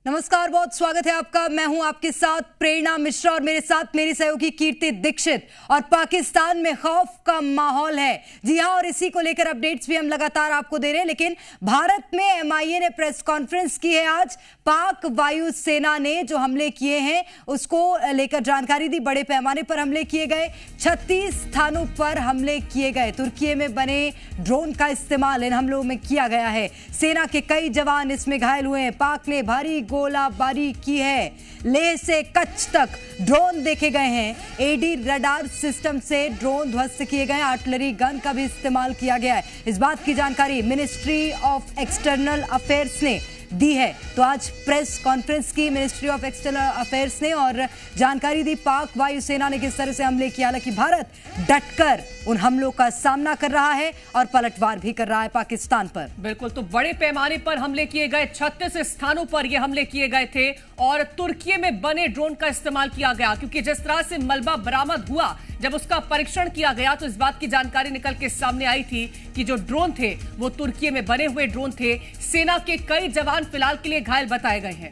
नमस्कार, बहुत स्वागत है आपका। मैं हूं आपके साथ प्रेरणा मिश्रा और मेरे साथ मेरी सहयोगी कीर्ति दीक्षित। और पाकिस्तान में खौफ का माहौल है, जी हां, और इसी को लेकर अपडेट्स भी हम लगातार आपको दे रहे हैं। लेकिन भारत में एमआईए ने प्रेस कॉन्फ्रेंस की है आज। पाक वायु सेना ने जो हमले किए हैं उसको लेकर जानकारी दी। बड़े पैमाने पर हमले किए गए, 36 स्थानों पर हमले किए गए। तुर्की में बने ड्रोन का इस्तेमाल इन हमलों में किया गया है। सेना के कई जवान इसमें घायल हुए हैं। पाक ने भारी गोलाबारी की है। लेह से कच्छ तक ड्रोन देखे गए हैं। एडी रडार सिस्टम से ड्रोन ध्वस्त किए गए। आर्टिलरी गन का भी इस्तेमाल किया गया है। इस बात की जानकारी मिनिस्ट्री ऑफ एक्सटर्नल अफेयर्स ने दी है। तो आज प्रेस कॉन्फ्रेंस की मिनिस्ट्री ऑफ एक्सटर्नल अफेयर्स ने और जानकारी दी पाक वायुसेना ने किस तरह से हमले किया। हालांकि भारत डटकर उन हमलों का सामना कर रहा है और पलटवार भी कर रहा है पाकिस्तान पर। बिल्कुल, तो बड़े पैमाने पर हमले किए गए, 36 स्थानों पर ये हमले किए गए थे और तुर्की में बने ड्रोन का इस्तेमाल किया गया। क्योंकि जिस तरह से मलबा बरामद हुआ, जब उसका परीक्षण किया गया तो इस बात की जानकारी निकल के सामने आई थी कि जो ड्रोन थे वो तुर्की में बने हुए ड्रोन थे। सेना के कई जवान फिलहाल के लिए घायल बताए गए हैं।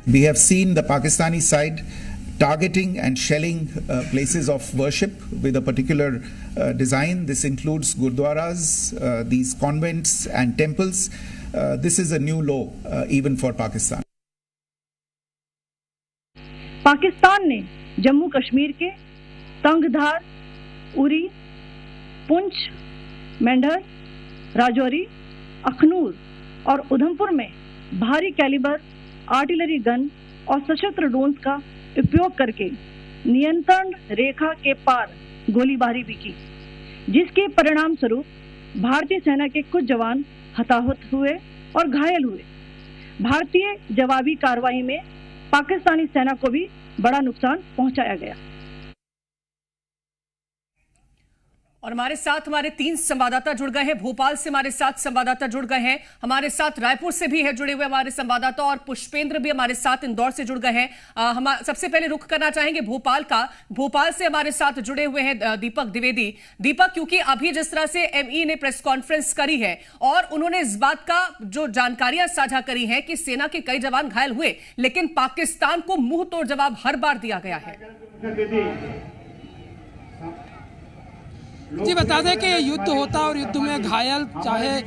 We have seen the Pakistani side targeting and shelling places of worship with a particular design. This includes gurdwaras, these convents and temples. This is a new low even for Pakistan. Pakistan ने जम्मू कश्मीर के तंगधार, उरी, पुंछ, मेंढर, राजौरी, अखनूर और उधमपुर में भारी calibre artillery gun और सशस्त्र drones का उपयोग करके नियंत्रण रेखा के पार गोलीबारी भी की, जिसके परिणाम स्वरूप भारतीय सेना के कुछ जवान हताहत हुए और घायल हुए। भारतीय जवाबी कार्रवाई में पाकिस्तानी सेना को भी बड़ा नुकसान पहुंचाया गया। और हमारे साथ हमारे 3 संवाददाता जुड़ गए हैं। भोपाल से हमारे साथ संवाददाता जुड़ गए हैं, हमारे साथ रायपुर से भी है जुड़े हुए हमारे संवाददाता, और पुष्पेंद्र भी हमारे साथ इंदौर से जुड़ गए हैं। हम सबसे पहले रुख करना चाहेंगे भोपाल का। भोपाल से हमारे साथ जुड़े हुए हैं दीपक द्विवेदी। दीपक, क्योंकि अभी जिस तरह से एमई ने प्रेस कॉन्फ्रेंस करी है और उन्होंने इस बात का जो जानकारियां साझा करी हैं कि सेना के कई जवान घायल हुए, लेकिन पाकिस्तान को मुंह तोड़ जवाब हर बार दिया गया है। जी, बता दें कि युद्ध होता है और युद्ध में घायल चाहे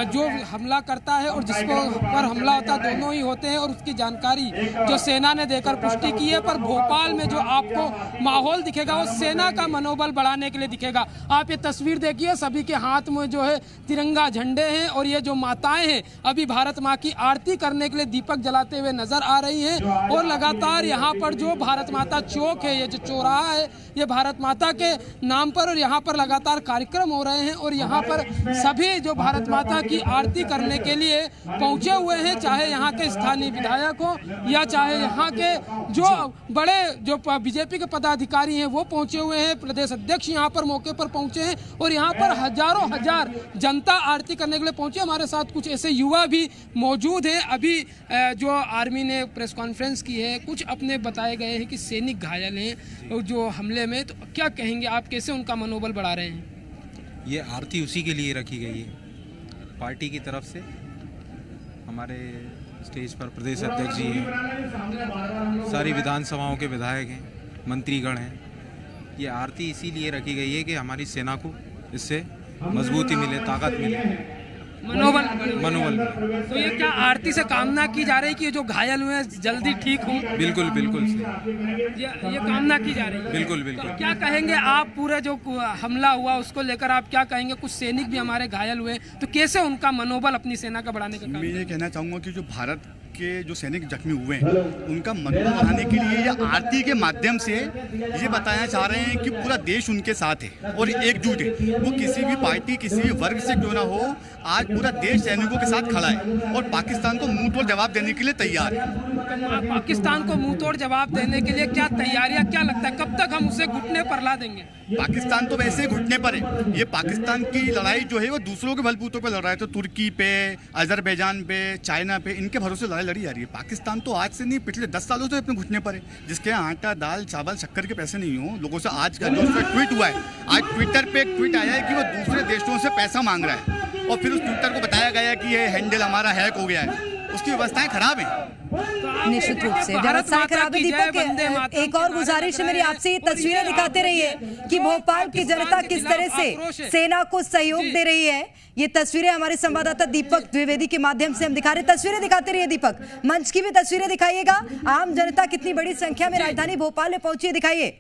जो हमला करता है और जिसको पर हमला होता है, दोनों ही होते हैं। और उसकी जानकारी जो सेना ने देकर पुष्टि की है। पर भोपाल में जो आपको माहौल दिखेगा वो सेना का मनोबल बढ़ाने के लिए दिखेगा। आप ये तस्वीर देखिए, सभी के हाथ में जो है तिरंगा झंडे हैं और ये जो माताएं हैं अभी भारत माँ की आरती करने के लिए दीपक जलाते हुए नजर आ रही हैं। और लगातार यहाँ पर जो भारत माता चौक है, ये जो चौराहा है, ये भारत माता के नाम पर, और यहाँ पर लगातार कार्यक्रम हो रहे हैं। और यहाँ पर सभी जो भारत माता की आरती करने के लिए पहुंचे हुए हैं, चाहे यहाँ के स्थानीय विधायक हो या चाहे यहाँ के जो बड़े जो बीजेपी के पदाधिकारी हैं वो पहुंचे हुए हैं। प्रदेश अध्यक्ष यहाँ पर मौके पर पहुंचे हैं और यहाँ पर हजारों हजार जनता आरती करने के लिए पहुंचे। हमारे साथ कुछ ऐसे युवा भी मौजूद हैं। अभी जो आर्मी ने प्रेस कॉन्फ्रेंस की है, कुछ अपने बताए गए हैं कि सैनिक घायल हैं जो हमले में, तो क्या कहेंगे आप, कैसे उनका मनोबल बढ़ा रहे हैं? ये आरती उसी के लिए रखी गई है, पार्टी की तरफ से। हमारे स्टेज पर प्रदेश अध्यक्ष जी हैं, सारी विधानसभाओं के विधायक हैं, मंत्रीगण हैं। ये आरती इसीलिए रखी गई है कि हमारी सेना को इससे मजबूती मिले, ताकत मिले, मनोबल। तो ये क्या आरती से कामना की जा रही है कि जो घायल हुए हैं जल्दी ठीक हों? बिल्कुल बिल्कुल ये कामना की जा रही है। बिल्कुल बिल्कुल। तो क्या कहेंगे आप, पूरे जो हमला हुआ उसको लेकर आप क्या कहेंगे? कुछ सैनिक भी हमारे घायल हुए, तो कैसे उनका मनोबल अपनी सेना का बढ़ाने का काम? मैं ये कहना चाहूँगा कि जो भारत के जो सैनिक जख्मी हुए हैं उनका मनोबल बढ़ाने के लिए या आरती के माध्यम से ये बताना चाह रहे हैं कि पूरा देश उनके साथ है और एकजुट है। वो किसी भी पार्टी, किसी भी वर्ग से क्यों ना हो, आज पूरा देश सैनिकों के साथ खड़ा है और पाकिस्तान को मुंह तोड़ जवाब देने के लिए तैयार है। पाकिस्तान को मुंह तोड़ जवाब देने के लिए क्या तैयारियां, क्या लगता है कब तक हम उसे घुटने पर ला देंगे? पाकिस्तान तो वैसे घुटने पर है। ये पाकिस्तान की लड़ाई जो है वो दूसरों के बलबूतों पर लड़ रहा है। तो तुर्की पे, अजरबैजान पे, चाइना पे, इनके भरोसे लड़ाई लड़ी जा रही है। पाकिस्तान तो आज से नहीं, पिछले 10 सालों से अपने घुटने पर है। जिसके आटा, दाल, चावल, शक्कर के पैसे नहीं हो लोगों से। आज का जो ट्वीट हुआ है, आज ट्विटर पे एक ट्वीट आया है कि वो दूसरे देशों से पैसा मांग रहा है और फिर उस ट्विटर को बताया गया कि ये हैंडल हमारा हैक हो गया है। उसकी व्यवस्थाएं खराब हैं। निश्चित रूप से व्यवस्था खराब है। दीपक, एक और गुजारिश है मेरी आपसे, ये तस्वीरें दिखाते रहिए कि भोपाल की जनता किस तरह से सेना को सहयोग दे रही है। ये तस्वीरें हमारे संवाददाता दीपक द्विवेदी के माध्यम से हम दिखा रहे हैं। तस्वीरें दिखाते रहिए दीपक, मंच की भी तस्वीरें दिखाइएगा। आम जनता कितनी बड़ी संख्या में राजधानी भोपाल में पहुंची है, दिखाइए।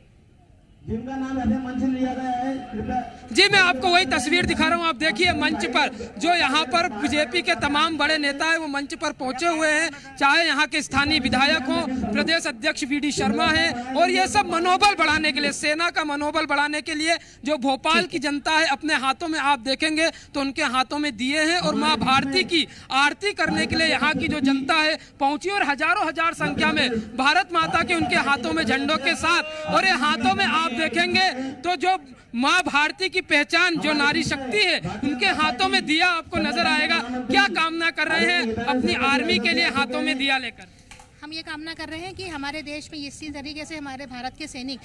जिनका नाम ऐसे मंच में लिया गया है, कृपया। जी, मैं आपको वही तस्वीर दिखा रहा हूँ। आप देखिए मंच पर जो यहाँ पर बीजेपी के तमाम बड़े नेता हैं वो मंच पर पहुंचे हुए हैं, चाहे यहाँ के स्थानीय विधायक हों, प्रदेश अध्यक्ष वी.डी. शर्मा हैं, और ये सब मनोबल बढ़ाने के लिए, सेना का मनोबल बढ़ाने के लिए जो भोपाल की जनता है अपने हाथों में, आप देखेंगे तो उनके हाथों में दिए हैं, और माँ भारती की आरती करने के लिए यहाँ की जो जनता है पहुंची, और हजारों हजार संख्या में भारत माता के उनके हाथों में झंडों के साथ, और ये हाथों में आप देखेंगे तो जो माँ भारती की पहचान जो नारी शक्ति है उनके हाथों में दिया आपको नजर आएगा। क्या कामना कर रहे हैं अपनी आर्मी के लिए हाथों में दिया लेकर? हम ये कामना कर रहे हैं कि हमारे देश में इसी तरीके से हमारे भारत के सैनिक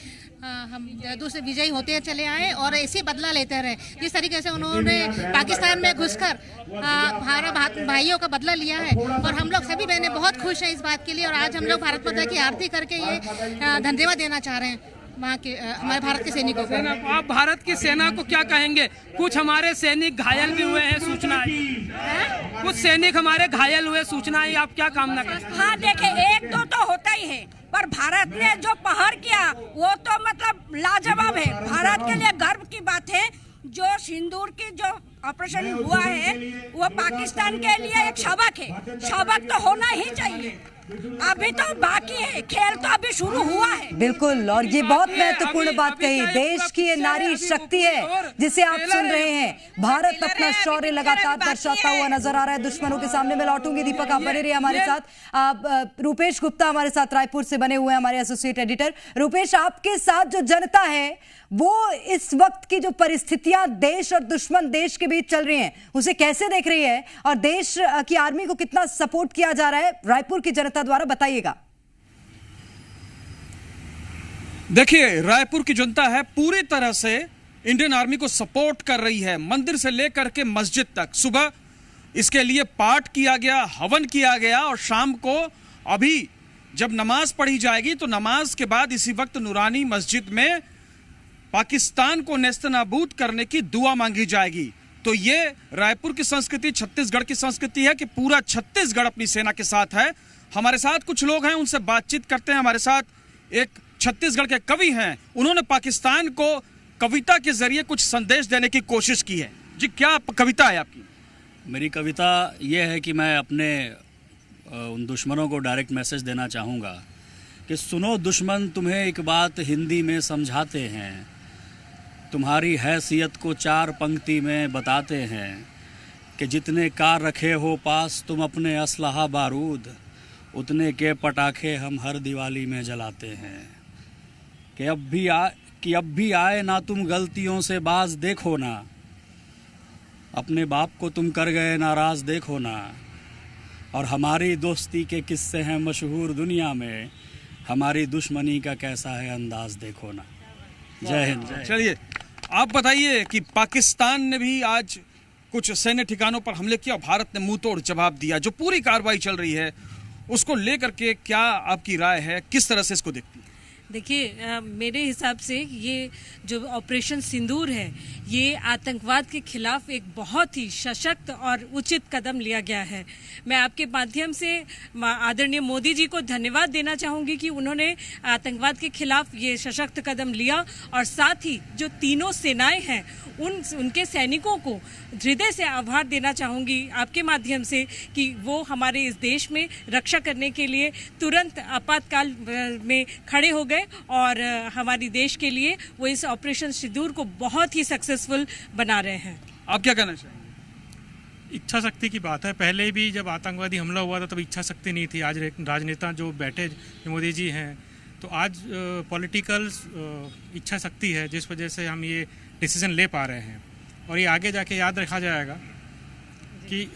हम दूसरे विजयी होते चले आए और ऐसे बदला लेते रहे। जिस तरीके से उन्होंने पाकिस्तान में घुसकर हमारे भाइयों का बदला लिया है, और हम लोग सभी बहनें बहुत खुश हैं इस बात के लिए, और आज हम लोग भारत माता की आरती करके ये धन्यवाद देना चाह रहे हैं वहाँ के हमारे भारत के सैनिकों को। आप भारत की सेना को क्या कहेंगे? कुछ हमारे सैनिक घायल भी हुए हैं, सूचना है कुछ सैनिक हमारे घायल हुए, सूचना है, आप क्या कामना करें? हाँ, देखिए, एक दो तो होता ही है, पर भारत ने जो पहर किया वो तो मतलब लाजवाब है। भारत के लिए गर्व की बात है। जो सिंदूर की जो ऑपरेशन हुआ है वो पाकिस्तान के लिए एक सबक है, सबक तो होना ही चाहिए। अभी तो बाकी है, खेल तो अभी शुरू हुआ है। बिल्कुल, और ये बहुत महत्वपूर्ण बात कही। देश की ये नारी शक्ति है जिसे आप सुन रहे हैं। भारत अपना शौर्य लगातार दर्शाता हुआ नजर आ रहा है दुश्मनों के सामने। मैं लौटूंगी दीपक, आप बने रहिए हमारे साथ। रूपेश गुप्ता हमारे साथ रायपुर से बने हुए हैं, हमारे एसोसिएट एडिटर। रूपेश, आपके साथ जो जनता है वो इस वक्त की जो परिस्थितियां देश और दुश्मन देश के बीच चल रही हैं उसे कैसे देख रही है, और देश की आर्मी को कितना सपोर्ट किया जा रहा है रायपुर की जनता द्वारा, बताइएगा। देखिए, रायपुर की जनता है पूरी तरह से इंडियन आर्मी को सपोर्ट कर रही है, मंदिर से लेकर के मस्जिद तक। सुबह इसके लिए पाठ किया गया, हवन किया गया, और शाम को अभी जब नमाज पढ़ी जाएगी तो नमाज के बाद इसी वक्त नूरानी मस्जिद में पाकिस्तान को नेस्तनाबूद करने की दुआ मांगी जाएगी। तो ये रायपुर की संस्कृति, छत्तीसगढ़ की संस्कृति है कि पूरा छत्तीसगढ़ अपनी सेना के साथ है। हमारे साथ कुछ लोग हैं, उनसे बातचीत करते हैं। हमारे साथ एक छत्तीसगढ़ के कवि हैं, उन्होंने पाकिस्तान को कविता के जरिए कुछ संदेश देने की कोशिश की है। जी, क्या कविता है आपकी? मेरी कविता ये है कि मैं अपने उन दुश्मनों को डायरेक्ट मैसेज देना चाहूँगा कि सुनो दुश्मन, तुम्हें एक बात हिंदी में समझाते हैं, तुम्हारी हैसियत को 4 पंक्ति में बताते हैं कि जितने कार रखे हो पास तुम अपने असलहा बारूद, उतने के पटाखे हम हर दिवाली में जलाते हैं। कि अब भी आए ना तुम गलतियों से बाज, देखो ना अपने बाप को तुम कर गए नाराज, देखो ना। और हमारी दोस्ती के किस्से हैं मशहूर दुनिया में, हमारी दुश्मनी का कैसा है अंदाज, देखो ना। जय हिंद। चलिए, आप बताइए कि पाकिस्तान ने भी आज कुछ सैन्य ठिकानों पर हमले किया, भारत ने मुंह तोड़ जवाब दिया। जो पूरी कार्रवाई चल रही है उसको लेकर के क्या आपकी राय है, किस तरह से इसको देखती है? देखिए, मेरे हिसाब से ये जो ऑपरेशन सिंदूर है ये आतंकवाद के खिलाफ एक बहुत ही सशक्त और उचित कदम लिया गया है। मैं आपके माध्यम से आदरणीय मोदी जी को धन्यवाद देना चाहूँगी कि उन्होंने आतंकवाद के खिलाफ ये सशक्त कदम लिया, और साथ ही जो तीनों सेनाएं हैं उनके सैनिकों को हृदय से आभार देना चाहूँगी आपके माध्यम से कि वो हमारे इस देश में रक्षा करने के लिए तुरंत आपातकाल में खड़े हो गए, और हमारी देश के लिए वो इस ऑपरेशन सिंदूर को बहुत ही सक्सेसफुल बना रहे हैं। आप क्या कहना चाहिए? इच्छा शक्ति की बात है। पहले भी जब आतंकवादी हमला हुआ था तब इच्छा शक्ति नहीं थी। आज राजनेता जो बैठे मोदी जी हैं, तो आज पॉलिटिकल इच्छा शक्ति है जिस वजह से हम ये डिसीजन ले पा रहे हैं, और ये आगे जाके याद रखा जाएगा कि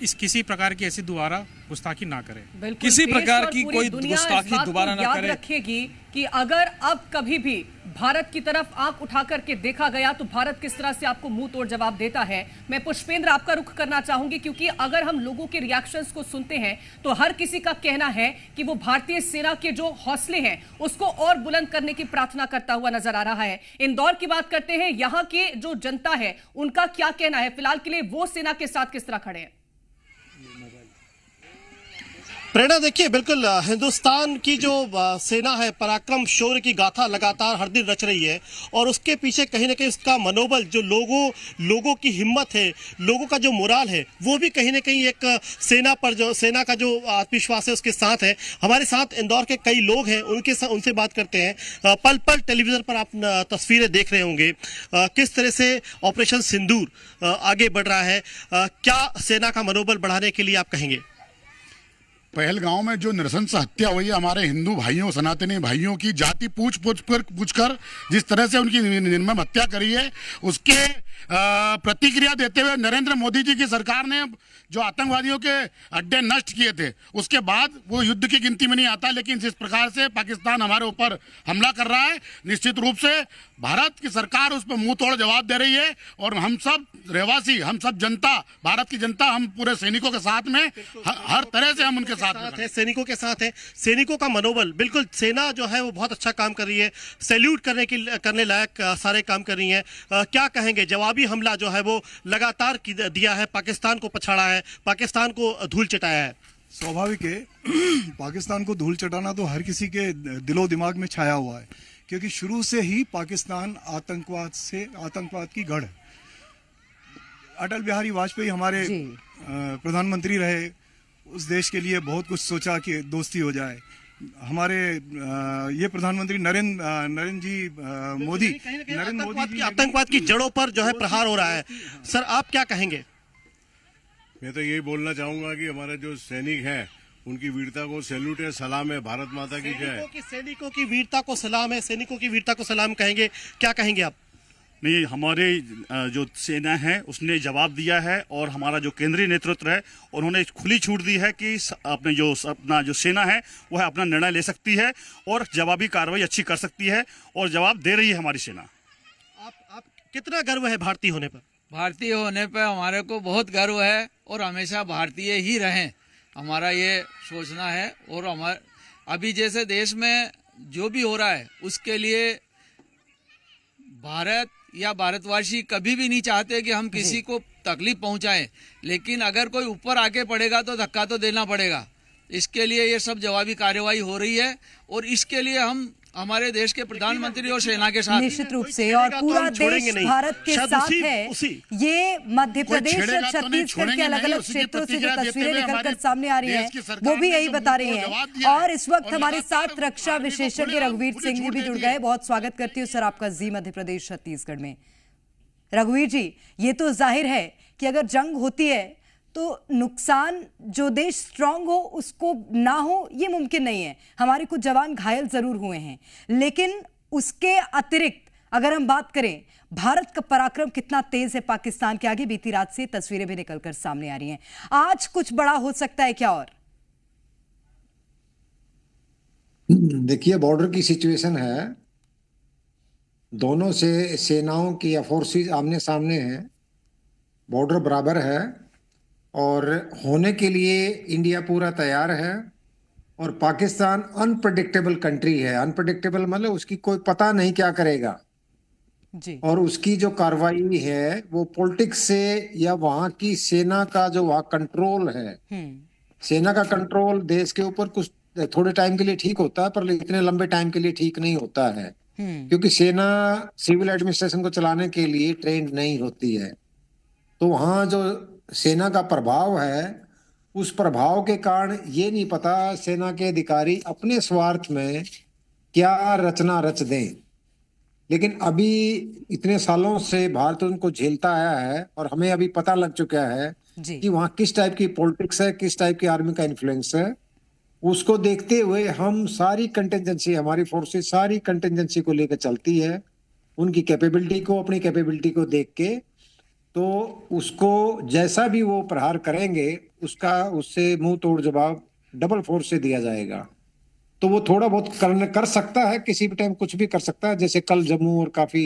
किसी प्रकार की ऐसी दोबारा गुस्ताखी ना करें। किसी प्रकार की कोई गुस्ताखी दोबारा ना याद करें। रखेगी कि अगर अब कभी भी भारत की तरफ आंख उठा करके देखा गया तो भारत किस तरह से आपको मुंह तोड़ जवाब देता है। मैं पुष्पेंद्र आपका रुख करना चाहूंगी, क्योंकि अगर हम लोगों के रिएक्शंस को सुनते हैं तो हर किसी का कहना है कि वो भारतीय सेना के जो हौसले हैं उसको और बुलंद करने की प्रार्थना करता हुआ नजर आ रहा है। इंदौर की बात करते हैं, यहां के जो जनता है उनका क्या कहना है, फिलहाल के लिए वो सेना के साथ किस तरह खड़े हैं। प्रेरणा, देखिए बिल्कुल हिंदुस्तान की जो सेना है, पराक्रम शौर्य की गाथा लगातार हर दिन रच रही है और उसके पीछे कहीं ना कहीं उसका मनोबल, जो लोगों की हिम्मत है, लोगों का जो मोराल है, वो भी कहीं ना कहीं एक सेना का जो आत्मविश्वास है उसके साथ है। हमारे साथ इंदौर के कई लोग हैं, उनसे बात करते हैं। पल पल टेलीविजन पर आप तस्वीरें देख रहे होंगे किस तरह से ऑपरेशन सिंदूर आगे बढ़ रहा है। क्या सेना का मनोबल बढ़ाने के लिए आप कहेंगे? पहलगांव में जो नृशंस हत्या हुई है हमारे हिंदू भाइयों, सनातनी भाइयों की जाति पूछकर जिस तरह से उनकी निर्मम हत्या करी है, उसके प्रतिक्रिया देते हुए नरेंद्र मोदी जी की सरकार ने जो आतंकवादियों के अड्डे नष्ट किए थे, उसके बाद वो युद्ध की गिनती में नहीं आता, लेकिन जिस प्रकार से पाकिस्तान हमारे ऊपर हमला कर रहा है, निश्चित रूप से भारत की सरकार उस पर मुंह तोड़ जवाब दे रही है। और हम सब रहवासी, हम सब जनता, भारत की जनता, हम पूरे सैनिकों के साथ में, हर तरह से हम उनके साथ है, सैनिकों के साथ है। सैनिकों का मनोबल, बिल्कुल सेना जो है वो बहुत अच्छा काम कर रही है, सैल्यूट करने लायक सारे काम कर रही है। क्या कहेंगे? जवाबी हमला जो है वो लगातार दिया है, पाकिस्तान को पछाड़ा है, पाकिस्तान को धूल चटाया है। स्वाभाविक है, पाकिस्तान को धूल चटाना तो हर किसी के दिलो दिमाग में छाया हुआ है, क्योंकि शुरू से ही पाकिस्तान आतंकवाद की गढ़ है। अटल बिहारी वाजपेयी हमारे प्रधानमंत्री रहे, उस देश के लिए बहुत कुछ सोचा कि दोस्ती हो जाए। हमारे ये प्रधानमंत्री नरेंद्र मोदी जी आतंकवाद की जड़ों पर जो है प्रहार हो रहा है। सर, आप क्या कहेंगे? मैं तो यही बोलना चाहूंगा कि हमारे जो सैनिक हैं उनकी वीरता को सैल्यूट है, सलाम है, भारत माता की जय। सैनिकों की वीरता को सलाम है, सैनिकों की वीरता को सलाम कहेंगे, क्या कहेंगे आप? नहीं, हमारे जो सेना है उसने जवाब दिया है और हमारा जो केंद्रीय नेतृत्व है उन्होंने खुली छूट दी है कि अपना जो सेना है वह अपना निर्णय ले सकती है और जवाबी कार्रवाई अच्छी कर सकती है और जवाब दे रही है हमारी सेना। आप कितना गर्व है भारतीय होने पर? भारतीय होने पर हमारे को बहुत गर्व है और हमेशा भारतीय ही रहें, हमारा ये सोचना है। और हमारे अभी जैसे देश में जो भी हो रहा है उसके लिए भारत या भारतवासी कभी भी नहीं चाहते कि हम किसी को तकलीफ पहुंचाएं, लेकिन अगर कोई ऊपर आके पड़ेगा तो धक्का तो देना पड़ेगा। इसके लिए ये सब जवाबी कार्यवाही हो रही है और इसके लिए हम हमारे देश के प्रधानमंत्री और सेना के साथ निश्चित रूप से, और पूरा देश भारत के साथ है। ये मध्य प्रदेश और छत्तीसगढ़ के अलग अलग क्षेत्रों से जो तस्वीरें निकलकर सामने आ रही हैं वो भी यही बता रही हैं। और इस वक्त हमारे साथ रक्षा विशेषज्ञ रघुवीर सिंह जी भी जुड़ गए। बहुत स्वागत करती हूँ सर आपका जी मध्य प्रदेश छत्तीसगढ़ में। रघुवीर जी, ये तो जाहिर है कि अगर जंग होती है तो नुकसान जो देश स्ट्रांग हो उसको ना हो ये मुमकिन नहीं है। हमारे कुछ जवान घायल जरूर हुए हैं, लेकिन उसके अतिरिक्त अगर हम बात करें भारत का पराक्रम कितना तेज है पाकिस्तान के आगे, बीती रात से तस्वीरें भी निकलकर सामने आ रही हैं। आज कुछ बड़ा हो सकता है क्या? और देखिए, बॉर्डर की सिचुएशन है, दोनों से सेनाओं की या फोर्सेस आमने सामने हैं, बॉर्डर बराबर है और होने के लिए इंडिया पूरा तैयार है। और पाकिस्तान अनप्रेडिक्टेबल कंट्री है। अनप्रेडिक्टेबल मतलब उसकी कोई पता नहीं क्या करेगा जी। और उसकी जो कार्रवाई है वो पॉलिटिक्स से या वहां की सेना का जो वहां कंट्रोल है, सेना का कंट्रोल देश के ऊपर कुछ थोड़े टाइम के लिए ठीक होता है, पर इतने लंबे टाइम के लिए ठीक नहीं होता है, क्योंकि सेना सिविल एडमिनिस्ट्रेशन को चलाने के लिए ट्रेंड नहीं होती है। तो वहां जो सेना का प्रभाव है, उस प्रभाव के कारण ये नहीं पता सेना के अधिकारी अपने स्वार्थ में क्या रचना रच दें। लेकिन अभी इतने सालों से भारत उनको झेलता आया है और हमें अभी पता लग चुका है कि वहाँ किस टाइप की पॉलिटिक्स है, किस टाइप की आर्मी का इन्फ्लुएंस है। उसको देखते हुए हम सारी कंटिजेंसी, हमारी फोर्सेस सारी कंटिजेंसी को लेकर चलती है, उनकी कैपेबिलिटी को, अपनी कैपेबिलिटी को देख के। तो उसको जैसा भी वो प्रहार करेंगे उसका उससे मुंह तोड़ जवाब डबल फोर्स से दिया जाएगा। तो वो थोड़ा बहुत कर सकता है, किसी भी टाइम कुछ भी कर सकता है। जैसे कल जम्मू और काफी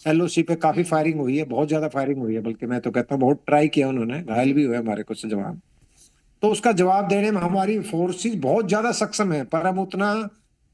LOC पे काफी फायरिंग हुई है, बहुत ज्यादा फायरिंग हुई है, बल्कि मैं तो कहता हूँ बहुत ट्राई किया उन्होंने, घायल भी हुए हमारे कुछ जवान। तो उसका जवाब देने में हमारी फोर्सेस बहुत ज्यादा सक्षम है, पर हम उतना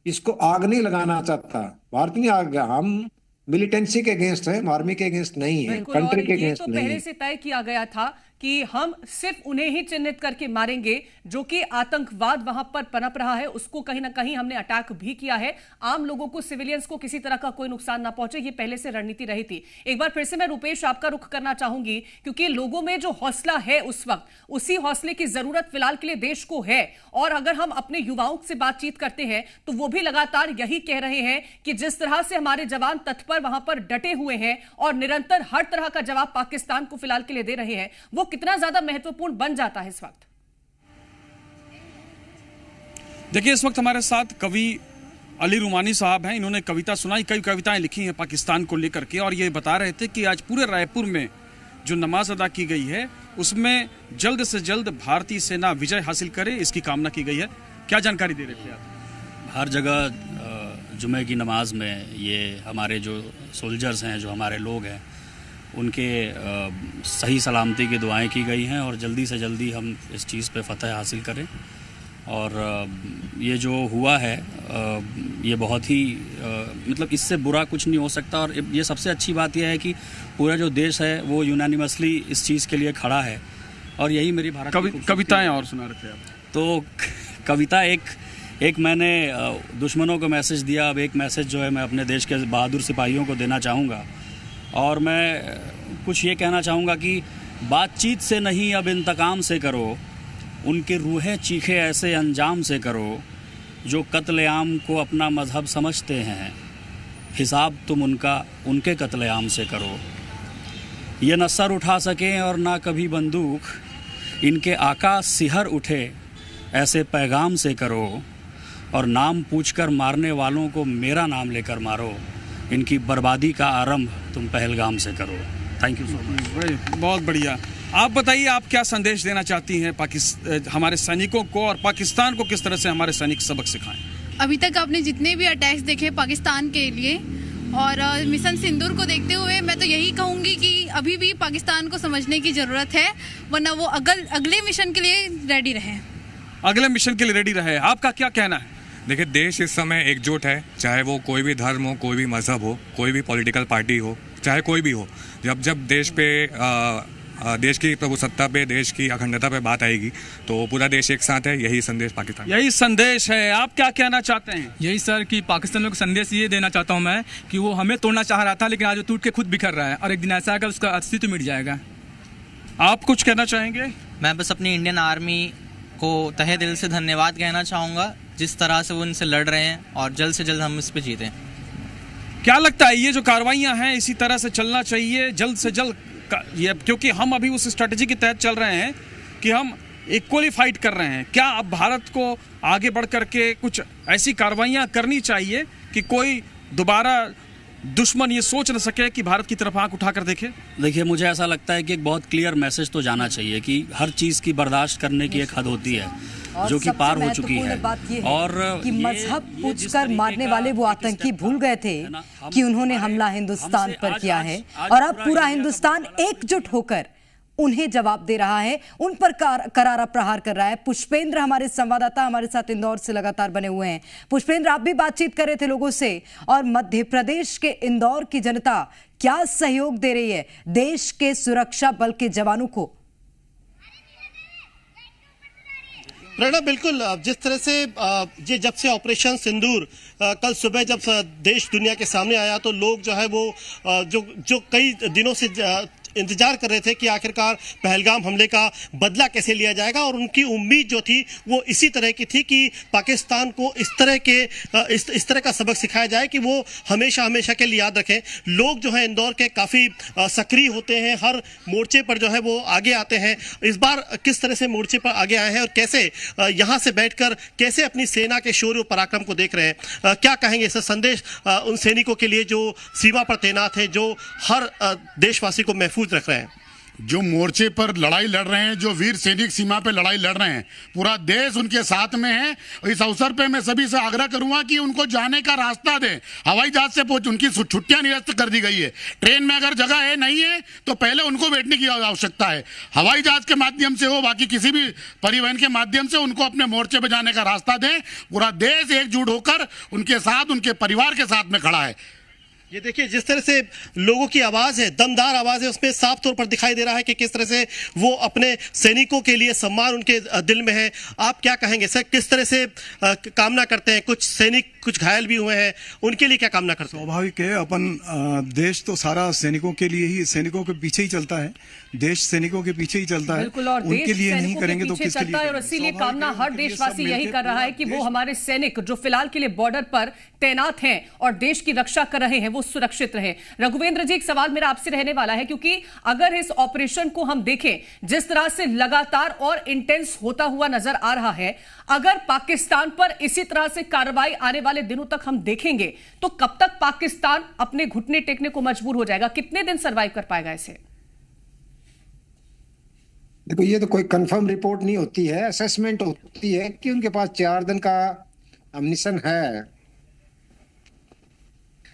इसको आग नहीं लगाना चाहता। भारत नहीं आग, हम मिलिटेंसी के अगेंस्ट है, आर्मी के अगेंस्ट नहीं है, कंट्री के अगेंस्ट नहीं है। पहले से तय किया गया था कि हम सिर्फ उन्हें ही चिन्हित करके मारेंगे जो कि आतंकवाद वहां पर पनप रहा है, उसको कहीं ना कहीं हमने अटैक भी किया है। आम लोगों को, सिविलियंस को किसी तरह का कोई नुकसान ना पहुंचे, ये पहले से रणनीति रही थी। एक बार फिर से मैं रुपेश आपका रुख करना चाहूंगी, क्योंकि लोगों में जो हौसला है उस वक्त, उसी हौसले की जरूरत फिलहाल के लिए देश को है। और अगर हम अपने युवाओं से बातचीत करते हैं तो वो भी लगातार यही कह रहे हैं कि जिस तरह से हमारे जवान तत्पर वहां पर डटे हुए हैं और निरंतर हर तरह का जवाब पाकिस्तान को फिलहाल के लिए दे रहे हैं, वो कितना ज्यादा महत्वपूर्ण बन जाता है इस वक्त। देखिए, इस वक्त हमारे साथ कवि अली रुमानी साहब हैं। इन्होंने कविता सुनाई, कई कविताएं लिखी हैं पाकिस्तान को लेकर के, और ये बता रहे थे कि आज पूरे रायपुर में जो नमाज अदा की गई है उसमें जल्द से जल्द भारतीय सेना विजय हासिल करे, इसकी कामना की गई है। क्या जानकारी दे रहे थे आप? हर जगह जुमे की नमाज में ये हमारे जो सोल्जर्स हैं, जो हमारे लोग हैं, उनके सही सलामती की दुआएं की गई हैं और जल्दी से जल्दी हम इस चीज़ पे फतह हासिल करें। और ये जो हुआ है ये बहुत ही मतलब इससे बुरा कुछ नहीं हो सकता। और ये सबसे अच्छी बात यह है कि पूरा जो देश है वो यूनानिमसली इस चीज़ के लिए खड़ा है। और यही मेरी भारत कविताएं और सुना रहे थे आप? तो कविता एक मैंने दुश्मनों को मैसेज दिया, अब एक मैसेज जो है मैं अपने देश के बहादुर सिपाहियों को देना चाहूँगा। और मैं कुछ ये कहना चाहूँगा कि बातचीत से नहीं अब इंतकाम से करो, उनके रूहें चीखे ऐसे अंजाम से करो जो कत्लेआम को अपना मजहब समझते हैं, हिसाब तुम उनके कत्लेआम से करो। ये न सर उठा सकें और ना कभी बंदूक, इनके आका सिहर उठे ऐसे पैगाम से करो। और नाम पूछकर मारने वालों को मेरा नाम लेकर मारो, इनकी बर्बादी का आरंभ तुम पहलगाम से करो। Thank you so much. बहुत बढ़िया। आप बताइए, आप क्या संदेश देना चाहती हैं हमारे सैनिकों को, और पाकिस्तान को किस तरह से हमारे सैनिक सबक सिखाएं? अभी तक आपने जितने भी अटैक्स देखे पाकिस्तान के लिए और मिशन सिंदूर को देखते हुए मैं तो यही कहूँगी कि अभी भी पाकिस्तान को समझने की ज़रूरत है, वरना वो अगले मिशन के लिए रेडी रहे। अगले मिशन के लिए रेडी रहे। आपका क्या कहना है? देखिए, देश इस समय एकजुट है, चाहे वो कोई भी धर्म हो, कोई भी मजहब हो, कोई भी पॉलिटिकल पार्टी हो, चाहे कोई भी हो। जब देश पे देश की प्रभुसत्ता पे, देश की अखंडता पे बात आएगी तो पूरा देश एक साथ है। यही संदेश पाकिस्तान, यही संदेश है। आप क्या कहना चाहते हैं? यही सर कि पाकिस्तान को संदेश ये देना चाहता हूँ मैं कि वो हमें तोड़ना चाह रहा था, लेकिन आज वो टूट के खुद बिखर रहा है और एक दिन ऐसा आएगा उसका अस्तित्व मिट जाएगा। आप कुछ कहना चाहेंगे? मैं बस अपनी इंडियन आर्मी को तहे दिल से धन्यवाद कहना चाहूँगा, जिस तरह से वो इनसे लड़ रहे हैं, और जल्द से जल्द हम इस पे जीतें। क्या लगता है ये जो कार्रवाइयां हैं इसी तरह से चलना चाहिए जल्द से जल्द? ये क्योंकि हम अभी उस स्ट्रेटजी के तहत चल रहे हैं कि हम इक्वली फाइट कर रहे हैं। क्या अब भारत को आगे बढ़ करके कुछ ऐसी कार्रवाइयां करनी चाहिए कि कोई दोबारा दुश्मन ये सोच न सके कि भारत की तरफ आंख उठाकर देखे? देखिए, मुझे ऐसा लगता है कि एक बहुत क्लियर मैसेज तो जाना चाहिए कि हर चीज़ की बर्दाश्त करने की एक हद होती है जो कि पार हो चुकी है। और कि मजहब पूछकर मारने वाले वो आतंकी भूल गए थे कि उन्होंने हमला हिंदुस्तान पर किया है, और अब पूरा हिंदुस्तान एकजुट होकर उन्हें जवाब दे रहा है, उन पर करारा प्रहार कर रहा है। पुष्पेंद्र हमारे संवाददाता हमारे साथ इंदौर से लगातार बने हुए हैं। पुष्पेंद्र, आप भी बातचीत कर रहे थे लोगों से, और मध्य प्रदेश के इंदौर की जनता क्या सहयोग दे रही है देश के सुरक्षा बल के जवानों को? प्रेरणा, बिल्कुल जिस तरह से ये जब से ऑपरेशन सिंदूर कल सुबह जब देश दुनिया के सामने आया तो लोग जो है वो जो कई दिनों से इंतजार कर रहे थे कि आखिरकार पहलगाम हमले का बदला कैसे लिया जाएगा, और उनकी उम्मीद जो थी वो इसी तरह की थी कि पाकिस्तान को इस तरह का सबक सिखाया जाए कि वो हमेशा हमेशा के लिए याद रखें। लोग जो है इंदौर के काफ़ी सक्रिय होते हैं, हर मोर्चे पर जो है वो आगे आते हैं। इस बार किस तरह से मोर्चे पर आगे आए हैं और कैसे यहाँ से बैठकर कैसे अपनी सेना के शौर्य और पराक्रम को देख रहे हैं, क्या कहेंगे इसका संदेश उन सैनिकों के लिए जो सीमा पर तैनात है, जो हर देशवासी को महफूज रख रहे हैं? जो मोर्चे पर लड़ाई लड़ रहे हैं, जो वीर सैनिक सीमा पे लड़ाई लड़ रहे हैं, पूरा देश उनके साथ में है। इस अवसर पे मैं सभी से आग्रह करूंगा कि उनको जाने का रास्ता दें। हवाई जहाज से उनकी छुट्टियां निरस्त कर दी गई है। ट्रेन में अगर जगह है नहीं है तो पहले उनको बैठने की आवश्यकता है। हवाई जहाज के माध्यम से हो, बाकी किसी भी परिवहन के माध्यम से उनको अपने मोर्चे पे जाने का रास्ता दें। पूरा देश एकजुट होकर उनके साथ, उनके परिवार के साथ में खड़ा है। ये देखिए जिस तरह से लोगों की आवाज है, दमदार आवाज है, उसमें साफ तौर पर दिखाई दे रहा है कि किस तरह से वो अपने सैनिकों के लिए सम्मान उनके दिल में है। आप क्या कहेंगे सर, किस तरह से कामना करते हैं? कुछ सैनिक कुछ घायल भी हुए हैं, उनके लिए क्या कामना करते हैं? स्वाभाविक है, अपन देश तो सारा सैनिकों के लिए ही, सैनिकों के पीछे ही चलता है। देश सैनिकों के पीछे ही चलता है, बिल्कुल, और उनके लिए नहीं करेंगे तो किसके लिए? और इसीलिए कामना हर देशवासी यही कर रहा है कि वो हमारे सैनिक जो फिलहाल के लिए बॉर्डर पर तैनात हैं और देश की रक्षा कर रहे हैं वो सुरक्षित रहे। रघुवेंद्र जी, एक सवाल मेरा आपसे रहने वाला है, क्योंकि अगर इस ऑपरेशन को हम देखें जिस तरह से लगातार और इंटेंस होता हुआ नजर आ रहा है, अगर पाकिस्तान पर इसी तरह से कार्रवाई आने वाले दिनों तक हम देखेंगे तो कब तक पाकिस्तान अपने घुटने टेकने को मजबूर हो जाएगा? कितने दिन सर्वाइव कर पाएगा इसे? देखो, ये तो कोई कंफर्म रिपोर्ट नहीं होती है, असेसमेंट होती है कि उनके पास 4 दिन का अम्निशन है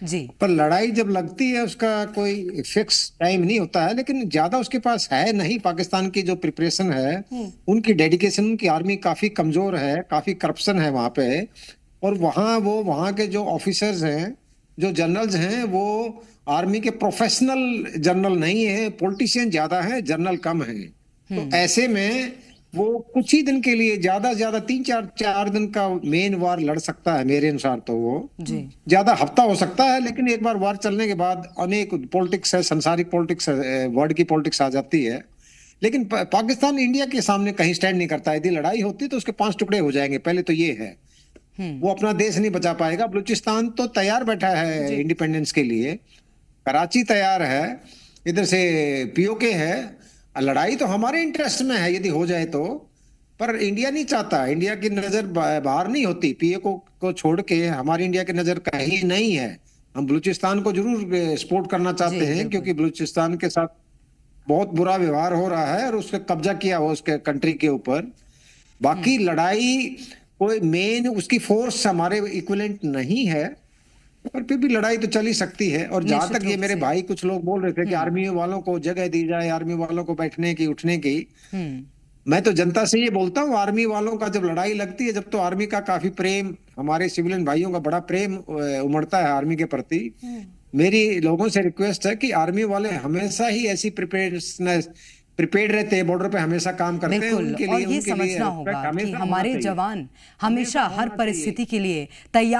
जी। पर लड़ाई जब लगती है उसका कोई फिक्स टाइम नहीं होता है, लेकिन ज्यादा उसके पास है नहीं। पाकिस्तान की जो प्रिपरेशन है, उनकी डेडिकेशन, उनकी आर्मी काफी कमजोर है, काफी करप्शन है वहां पे। और वहां के जो ऑफिसर्स हैं, जो जनरल्स हैं, वो आर्मी के प्रोफेशनल जनरल नहीं है, पॉलिटिशियन ज्यादा है, जनरल कम है। तो ऐसे में वो कुछ ही दिन के लिए, ज्यादा से ज्यादा 3-4 दिन का मेन वार लड़ सकता है मेरे अनुसार। तो वो ज्यादा हफ्ता हो सकता है, लेकिन एक बार वार चलने के बाद अनेक पॉलिटिक्स है, संसारिक पॉलिटिक्स है, वर्ल्ड की पॉलिटिक्स आ जाती है। लेकिन पाकिस्तान इंडिया के सामने कहीं स्टैंड नहीं करता। यदि लड़ाई होती तो उसके 5 टुकड़े हो जाएंगे। पहले तो ये है, वो अपना देश नहीं बचा पाएगा। बलूचिस्तान तो तैयार बैठा है इंडिपेंडेंस के लिए, कराची तैयार है, इधर से पीओके है। लड़ाई तो हमारे इंटरेस्ट में है यदि हो जाए तो, पर इंडिया नहीं चाहता। इंडिया की नजर बाहर नहीं होती, पीओके को छोड़ के हमारी इंडिया की नजर कहीं नहीं है। हम बलूचिस्तान को जरूर सपोर्ट करना चाहते हैं, क्योंकि बलूचिस्तान के साथ बहुत बुरा व्यवहार हो रहा है और उसका कब्जा किया हुआ उसके कंट्री के ऊपर। बाकी लड़ाई कोई मेन उसकी फोर्स हमारे इक्विवेलेंट नहीं है, पर फिर भी लड़ाई तो चल ही सकती है। और जहां तक ये मेरे भाई कुछ लोग बोल रहे थे कि आर्मी वालों को जगह दी जाए, आर्मी वालों को बैठने की, उठने की, मैं तो जनता से ये बोलता हूँ, आर्मी वालों का जब लड़ाई लगती है, जब तो आर्मी का काफी प्रेम, हमारे सिविलियन भाइयों का बड़ा प्रेम उमड़ता है आर्मी के प्रति। मेरी लोगों से रिक्वेस्ट है कि आर्मी वाले हमेशा ही ऐसी प्रिपेयर्ड रहते हैं, बॉर्डर पे हमेशा काम करते हैं। उनके लिए, और ये समझना होगा कि हमारे जवान हमेशा हर परिस्थिति के लिए तैयार